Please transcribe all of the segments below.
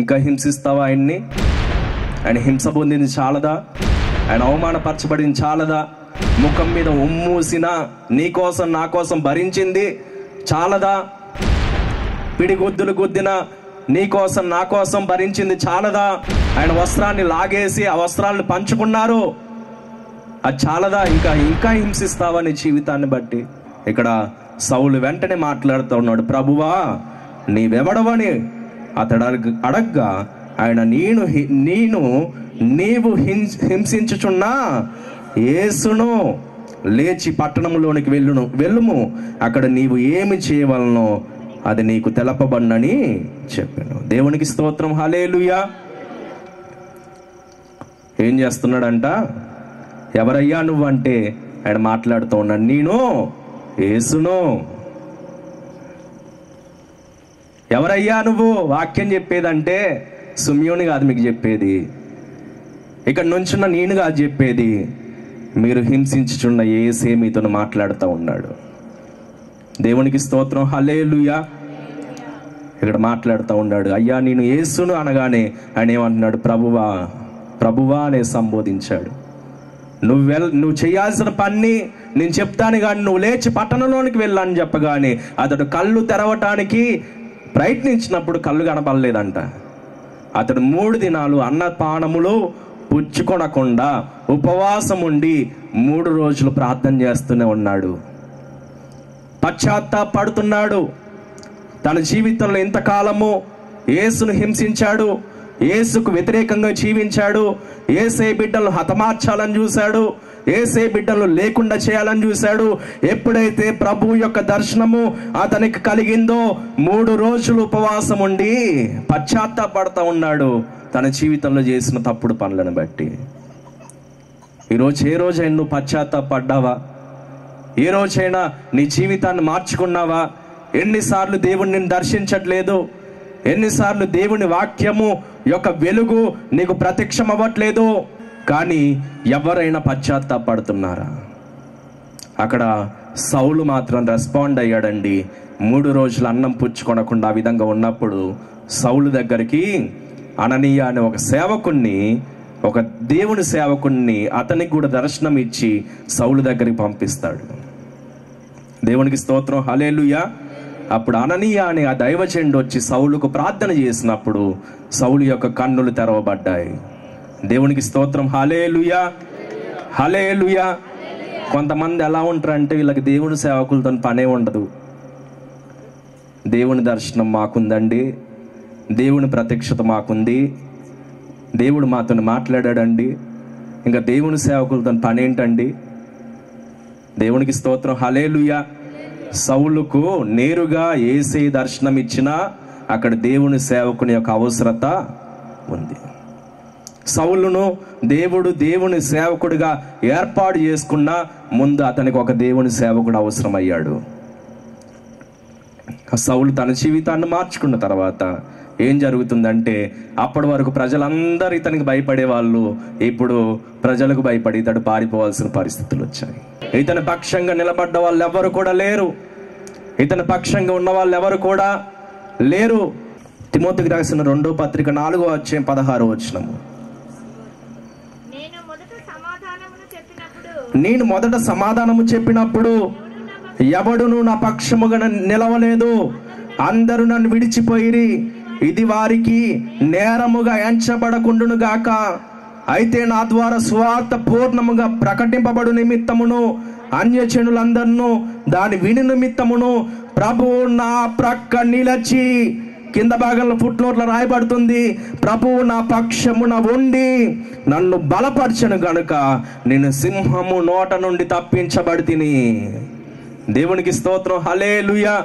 ఇంకా హింసిస్తావా ఆయన్ని? ఆయన హింస పొందింది చాలదా? ఆయన అవమానపరచబడింది చాలదా? ముఖం మీద ఉమ్మూసిన నీ కోసం నా కోసం భరించింది చాలదా? పిడిగుద్దులు గుద్దిన నీ కోసం నా కోసం భరించింది చాలదా? ఆయన వస్త్రాన్ని లాగేసి ఆ వస్త్రాలను పంచుకున్నారు, అది చాలదా? ఇంకా హింసిస్తావా నీ జీవితాన్ని బట్టి? ఇక్కడ సౌలు వెంటనే మాట్లాడుతూ ఉన్నాడు, ప్రభువా నీవెవడవని అతడు అడగ్గా ఆయన నీవు హింసించుచున్నా యేసును లేచి పట్టణంలోనికి వెళ్ళుము, అక్కడ నీవు ఏమి చేయవలనో అది నీకు తెలపబడినని చెప్పాను. దేవునికి స్తోత్రం, హల్లెలూయా. ఏం చేస్తున్నాడంట? ఎవరయ్యా నువ్వు అంటే ఆయన మాట్లాడుతూ ఉన్నాడు, నేను యేసును. ఎవరయ్యా నువ్వు? వాక్యం చెప్పేదంటే సుమ్యోని కాదు మీకు చెప్పేది, ఇక్కడ నుంచున్న నేను కాదు చెప్పేది, మీరు హింసించుచున్న యేసే మీతో మాట్లాడుతూ ఉన్నాడు. దేవునికి స్తోత్రం, హల్లెలూయా. ఇక్కడ మాట్లాడుతూ ఉన్నాడు, అయ్యా నేను యేసును అనగానే ఆయన ఏమంటున్నాడు? ప్రభువా, ప్రభువా అనే సంబోధించాడు. నువ్వు చేయాల్సిన పని నేను చెప్తాను కానీ నువ్వు లేచి పట్టణంలోనికి వెళ్ళని చెప్పగానే అతడు కళ్ళు తెరవటానికి ప్రయత్నించినప్పుడు కళ్ళు కనపడలేదంట. అతడు 3 దినాలు అన్నపానములు పుచ్చుకొనకుండా ఉపవాసం ఉండి 3 రోజులు ప్రార్థన చేస్తూనే ఉన్నాడు. పశ్చాత్తాపడుతున్నాడు. తన జీవితంలో ఇంతకాలము యేసును హింసించాడు, యేసుకు వ్యతిరేకంగా జీవించాడు, యేసే బిడ్డలను హతమార్చాలని చూశాడు, యేసే బిడ్డలను లేకుండా చేయాలని చూశాడు. ఎప్పుడైతే ప్రభు యొక్క దర్శనము అతనికి కలిగిందో 3 రోజులు ఉపవాసం ఉండి పశ్చాత్తాపడుతూ ఉన్నాడు తన జీవితంలో చేసిన తప్పుడు పనులను బట్టి. ఈరోజు ఏ రోజైనా నువ్వు పశ్చాత్తాపడ్డావా? ఏ రోజైనా నీ జీవితాన్ని మార్చుకున్నావా? ఎన్నిసార్లు దేవుణ్ణి దర్శించట్లేదు? ఎన్నిసార్లు దేవుని వాక్యము యొక్క వెలుగు నీకు ప్రత్యక్షం అవ్వట్లేదు? కానీ ఎవరైనా పశ్చాత్తాపడుతున్నారా? అక్కడ సౌలు మాత్రం రెస్పాండ్ అయ్యాడండి. 3 రోజులు అన్నం పుచ్చుకొనకుండా ఆ విధంగా ఉన్నప్పుడు సౌలు దగ్గరికి అననీయ అనే ఒక సేవకుణ్ణి, ఒక దేవుని సేవకుణ్ణి అతనికి కూడా దర్శనం ఇచ్చి సౌలు దగ్గరికి పంపిస్తాడు. దేవునికి స్తోత్రం, హల్లెలూయా. అప్పుడు అననీయ అనే ఆ దైవజనుడు వచ్చి సౌలుకు ప్రార్థన చేసినప్పుడు సౌలు యొక్క కన్నులు తెరవబడ్డాయి. దేవునికి స్తోత్రం, హల్లెలూయా, హల్లెలూయా. కొంతమంది ఎలా ఉంటారంటే వీళ్ళకి దేవుని సేవకులతో పనే ఉండదు. దేవుని దర్శనం మాకుందండి, దేవుని ప్రత్యక్షత మాకుంది, దేవుడు మాతో మాట్లాడాడండి, ఇంకా దేవుని సేవకులతో పని ఏంటండి? దేవునికి స్తోత్రం, హల్లెలూయా. సౌలుకు నేరుగా యేసే దర్శనం ఇచ్చినా అక్కడ దేవుని సేవకుని యొక్క అవసరత ఉంది. సౌలును దేవుని సేవకుడిగా ఏర్పాటు చేసుకున్న ముందు అతనికి ఒక దేవుని సేవకుడు అవసరమయ్యాడు. సౌలు తన జీవితాన్ని మార్చుకున్న తర్వాత ఏం జరుగుతుందంటే అప్పటి వరకు ప్రజలందరూ ఇతనికి భయపడే వాళ్ళు, ఇప్పుడు ప్రజలకు భయపడి ఇతడు పారిపోవాల్సిన పరిస్థితులు వచ్చాయి. ఇతని పక్షంగా నిలబడ్డ వాళ్ళు ఎవరు కూడా లేరు, ఇతని పక్షంగా ఉన్న వాళ్ళు ఎవరు కూడా లేరు. తిమోతికి రాసిన 2వ పత్రిక 4వ అధ్యాయం 16వ వచనము, నేను మొదట సమాధానము చెప్పినప్పుడు ఎవడును నా పక్షముగా నిలవలేదు, అందరూ నన్ను విడిచిపోయిరి, ఇది వారికి నేరముగా ఎంచబడకుండును గాక. అయితే నా ద్వారా సువార్త పూర్ణముగా ప్రకటింపబడు నిమిత్తమును అన్యజనులందరినూ దాని విని నిమిత్తమును ప్రభువు నా ప్రక్క నిలచి, కింద భాగంలో ఫుట్నోట్లో రాయబడుతుంది, ప్రభువు నా పక్షమున ఉండి నన్ను బలపరచను గనుక నేను సింహము నోట నుండి తప్పించబడితిని. దేవునికి స్తోత్రం, హల్లెలూయా.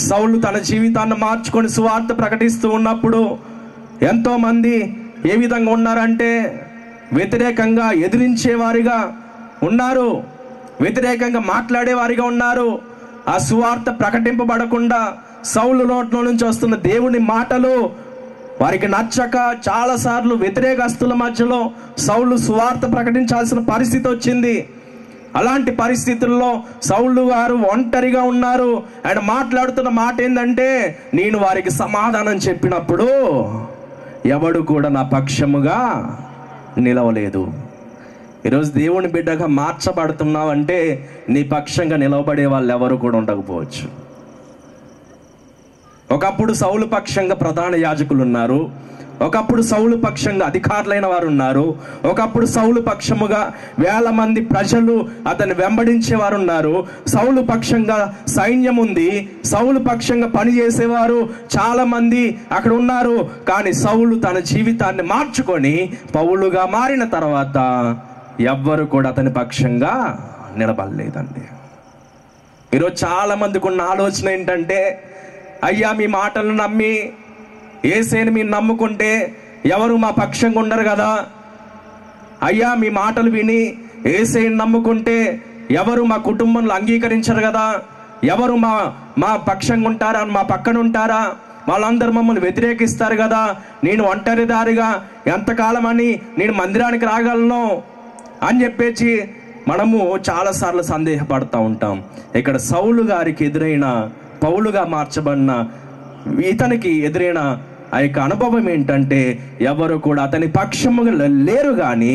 సౌలు తన జీవితాన్ని మార్చుకొని సువార్త ప్రకటిస్తూ ఉన్నప్పుడు ఎంతో మంది ఏ విధంగా ఉన్నారంటే వ్యతిరేకంగా ఎదిరించేవారిగా ఉన్నారు, వ్యతిరేకంగా మాట్లాడేవారిగా ఉన్నారు. ఆ సువార్త ప్రకటింపబడకుండా సౌలు నోట్లో నుంచి వస్తున్న దేవుని మాటలు వారికి నచ్చక చాలాసార్లు వ్యతిరేకస్తుల మధ్యలో సౌలు సువార్త ప్రకటించాల్సిన పరిస్థితి వచ్చింది. అలాంటి పరిస్థితుల్లో సౌలు గారు ఒంటరిగా ఉన్నారు. ఆయన మాట్లాడుతున్న మాట ఏంటంటే, నేను వారికి సమాధానం చెప్పినప్పుడు ఎవడు కూడా నా పక్షముగా నిలవలేదు. ఈరోజు దేవుని బిడ్డగా మార్చబడుతున్నావంటే నీ పక్షంగా నిలవబడే వాళ్ళు ఎవరు కూడా ఉండకపోవచ్చు. ఒకప్పుడు సౌలు పక్షంగా ప్రధాన యాజకులు ఉన్నారు, ఒకప్పుడు సౌలు పక్షంగా అధికారులైన వారు ఉన్నారు, ఒకప్పుడు సౌలు పక్షముగా వేల మంది ప్రజలు అతన్ని వెంబడించేవారు ఉన్నారు, సౌలు పక్షంగా సైన్యం ఉంది, సౌలు పక్షంగా పనిచేసేవారు చాలా మంది అక్కడ ఉన్నారు. కానీ సౌలు తన జీవితాన్ని మార్చుకొని పౌలుగా మారిన తర్వాత ఎవ్వరు కూడా అతని పక్షంగా నిలబడలేదండి. ఈరోజు చాలా మందికి ఉన్న ఆలోచన ఏంటంటే, అయ్యా మీ మాటలను నమ్మి యేసేని మీరు నమ్ముకుంటే ఎవరు మా పక్షంగా ఉండరు కదా, అయ్యా మీ మాటలు విని యేసేని నమ్ముకుంటే ఎవరు మా కుటుంబంలో అంగీకరించరు కదా, ఎవరు మా పక్షంగా ఉంటారా, మా పక్కన ఉంటారా, వాళ్ళందరూ మమ్మల్ని వ్యతిరేకిస్తారు కదా, నేను ఒంటరిదారిగా ఎంతకాలం అని నేను మందిరానికి రాగలను అని చెప్పేసి మనము చాలాసార్లు సందేహపడతా ఉంటాం. ఇక్కడ సౌలు గారికి ఎదురైన, పౌలుగా మార్చబడిన ఇతనికి ఎదురైన ఆ యొక్క అనుభవం ఏంటంటే, ఎవరు కూడా అతని పక్షముగా లేరు కానీ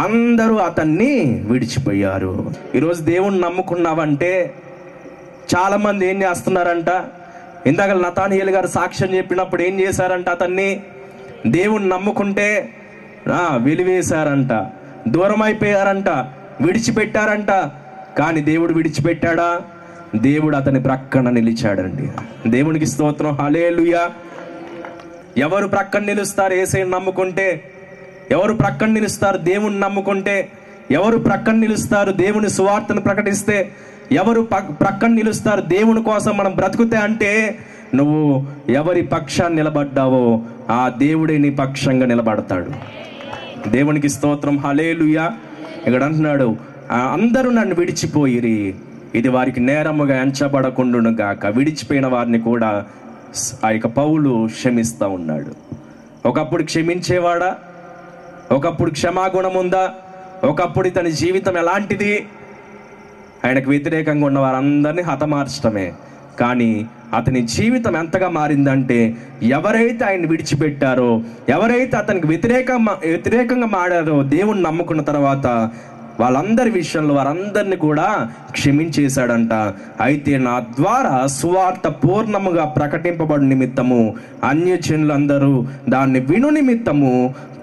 అందరూ అతన్ని విడిచిపోయారు. ఈరోజు దేవుణ్ణి నమ్ముకున్నావంటే చాలామంది ఏం చేస్తున్నారంట, ఇందాక నతానియేలు గారు సాక్ష్యం చెప్పినప్పుడు ఏం చేశారంట, అతన్ని దేవుణ్ణి నమ్ముకుంటే వెలివేశారంట, దూరం అయిపోయారంట, విడిచిపెట్టారంట. కానీ దేవుడు విడిచిపెట్టాడా? దేవుడు అతని ప్రక్కన నిలిచాడండి. దేవునికి స్తోత్రం, హల్లెలూయా. ఎవరు ప్రక్కన నిలుస్తారు యేసయ్యను నమ్ముకుంటే? ఎవరు ప్రక్కన నిలుస్తారు దేవుణ్ణి నమ్ముకుంటే? ఎవరు ప్రక్కన నిలుస్తారు దేవుని సువార్తను ప్రకటిస్తే? ఎవరు ప్రక్కన నిలుస్తారు దేవుని కోసం మనం బ్రతుకుతే? అంటే నువ్వు ఎవరి పక్షాన్ని నిలబడ్డావో ఆ దేవుడే నీ పక్షంగా నిలబడతాడు. దేవునికి స్తోత్రం, హల్లెలూయా. ఇక్కడ అంటున్నాడు, అందరూ నన్ను విడిచిపోయిరి, ఇది వారికి నేరముగా ఎంచబడకుండును గాక. విడిచిపోయిన వారిని కూడా ఆ యొక్క పౌలు క్షమిస్తూ ఉన్నాడు. ఒకప్పుడు క్షమించేవాడా? ఒకప్పుడు క్షమాగుణం ఉందా? ఒకప్పుడు ఇతని జీవితం ఎలాంటిది? ఆయనకు వ్యతిరేకంగా ఉన్న వారందరినీ హతమార్చడమే. కానీ అతని జీవితం ఎంతగా మారిందంటే, ఎవరైతే ఆయన్ని విడిచిపెట్టారో, ఎవరైతే అతనికి వ్యతిరేకంగా మాడారో దేవుణ్ణి నమ్ముకున్న తర్వాత వాళ్ళందరి విషయంలో వారందరినీ కూడా క్షమించేశాడంట. అయితే నా ద్వారా సువార్త పూర్ణముగా ప్రకటింపబడు నిమిత్తము అన్యజనులందరూ దాన్ని విను నిమిత్తము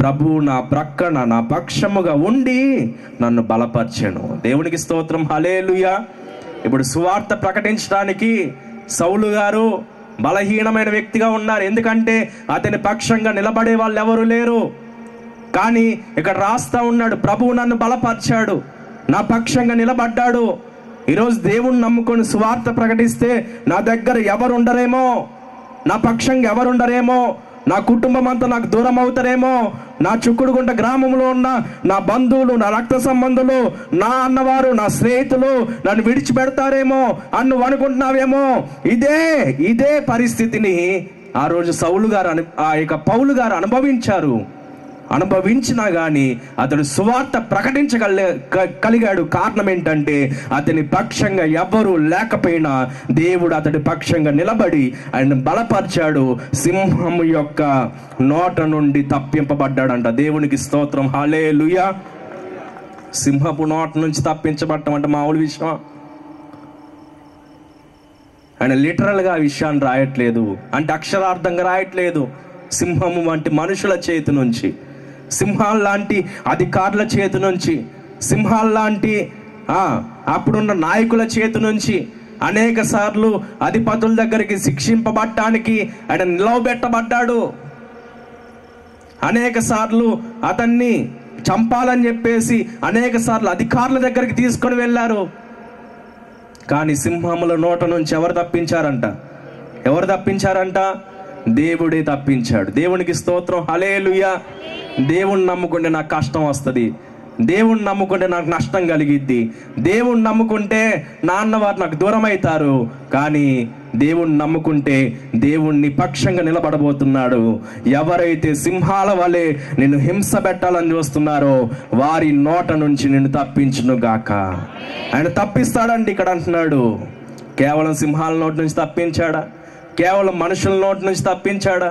ప్రభువు నా ప్రక్కన నా పక్షముగా ఉండి నన్ను బలపర్చెను. దేవునికి స్తోత్రం, హల్లెలూయా. ఇప్పుడు సువార్త ప్రకటించడానికి సౌలు గారు బలహీనమైన వ్యక్తిగా ఉన్నారు. ఎందుకంటే అతని పక్షంగా నిలబడే వాళ్ళు ఎవరు లేరు. కానీ ఇక్కడ రాస్తా ఉన్నాడు, ప్రభువు నన్ను బలపరిచాడు, నా పక్షంగా నిలబడ్డాడు. ఈరోజు దేవుణ్ణి నమ్ముకొని సువార్త ప్రకటిస్తే నా దగ్గర ఎవరు ఉండరేమో, నా పక్షంగా ఎవరు ఉండరేమో, నా కుటుంబం అంతా నాకు దూరం అవుతారేమో, నా చుక్కుడుగుంట గ్రామంలో ఉన్న నా బంధువులు, నా రక్త సంబంధులు, నా అన్నవారు, నా స్నేహితులు నన్ను విడిచిపెడతారేమో అని నువ్వు అనుకుంటున్నావేమో. ఇదే పరిస్థితిని ఆ రోజు సౌలు గారు ఆ యొక్క పౌలు గారు అనుభవించినా కానీ అతడు సువార్త ప్రకటించగలిగాడు. కారణం ఏంటంటే అతని పక్షంగా ఎవ్వరూ లేకపోయినా దేవుడు అతడి పక్షంగా నిలబడి ఆయన బలపరిచాడు. సింహం యొక్క నోట నుండి తప్పింపబడ్డాడంట. దేవునికి స్తోత్రం, హల్లెలూయా. సింహపు నోట నుంచి తప్పించబడటం అంటే మామూలు విషయం. ఆయన లిటరల్గా ఆ విషయాన్ని రాయట్లేదు, అంటే అక్షరార్థంగా రాయట్లేదు. సింహము వంటి మనుషుల చేతి నుంచి, సింహాల లాంటి అధికారుల చేతి నుంచి, సింహాల లాంటి అప్పుడున్న నాయకుల చేతి నుంచి అనేక సార్లు అధిపతుల దగ్గరికి శిక్షింపబడటానికి ఆయన నిలవబెట్టబడ్డాడు. అనేక సార్లు అతన్ని చంపాలని చెప్పేసి అనేక సార్లు అధికారుల దగ్గరికి తీసుకొని వెళ్ళారు. కానీ సింహముల నోట నుంచి ఎవరు తప్పించారంట? దేవుడే తప్పించాడు. దేవునికి స్తోత్రం, హల్లెలూయా. దేవుణ్ణి నమ్ముకుంటే నాకు కష్టం వస్తుంది, దేవుణ్ణి నమ్ముకుంటే నాకు నష్టం కలిగిద్ది, దేవుణ్ణి నమ్ముకుంటే నాన్నవారు నాకు దూరం అవుతారు. కానీ దేవుణ్ణి నమ్ముకుంటే దేవుణ్ణి పక్షంగా నిలబడబోతున్నాడు. ఎవరైతే సింహాల వలె నిన్ను హింస పెట్టాలని చూస్తున్నారో వారి నోట నుంచి నిన్ను తప్పించును గాక. ఆయన తప్పిస్తాడండి. ఇక్కడ అంటున్నాడు, కేవలం సింహాల నోటి నుంచి తప్పించాడా? కేవలం మనుషుల నోటి నుంచి తప్పించాడా?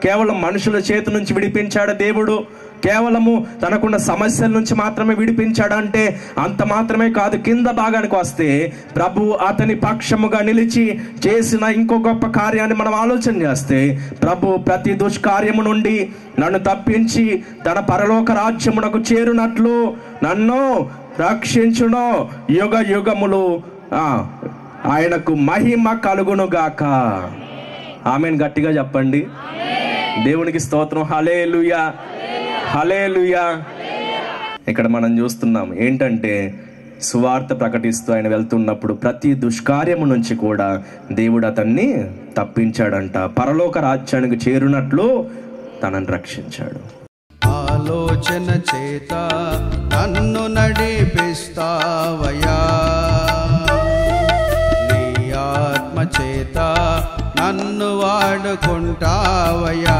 కేవలం మనుషుల చేతి నుంచి విడిపించాడు దేవుడు, కేవలము తనకున్న సమస్యల నుంచి మాత్రమే విడిపించాడంటే అంత మాత్రమే కాదు. కింద భాగానికి వస్తే ప్రభు అతని పక్షముగా నిలిచి చేసిన ఇంకో గొప్ప కార్యాన్ని మనం ఆలోచన చేస్తే, ప్రభు ప్రతి దుష్కార్యము నుండి నన్ను తప్పించి తన పరలోక రాజ్యమునకు చేరునట్లు నన్ను రక్షించును, యుగ యుగములు ఆయనకు మహిమ కలుగునుగాక. ఆమెన్. గట్టిగా చెప్పండి. దేవునికి స్తోత్రం. హల్లెలూయా, హల్లెలూయా. ఇక్కడ మనం చూస్తున్నాం ఏంటంటే, సువార్త ప్రకటిస్తూ ఆయన వెళ్తున్నప్పుడు ప్రతి దుష్కార్యము నుంచి కూడా దేవుడు అతన్ని తప్పించాడంట, పరలోక రాజ్యానికి చేరునట్లు తనను రక్షించాడు. ఆలోచన చేత నన్ను నడిపిస్తావయ్యా, నీ ఆత్మ చేత నన్ను వాడుకుంటావయ్యా.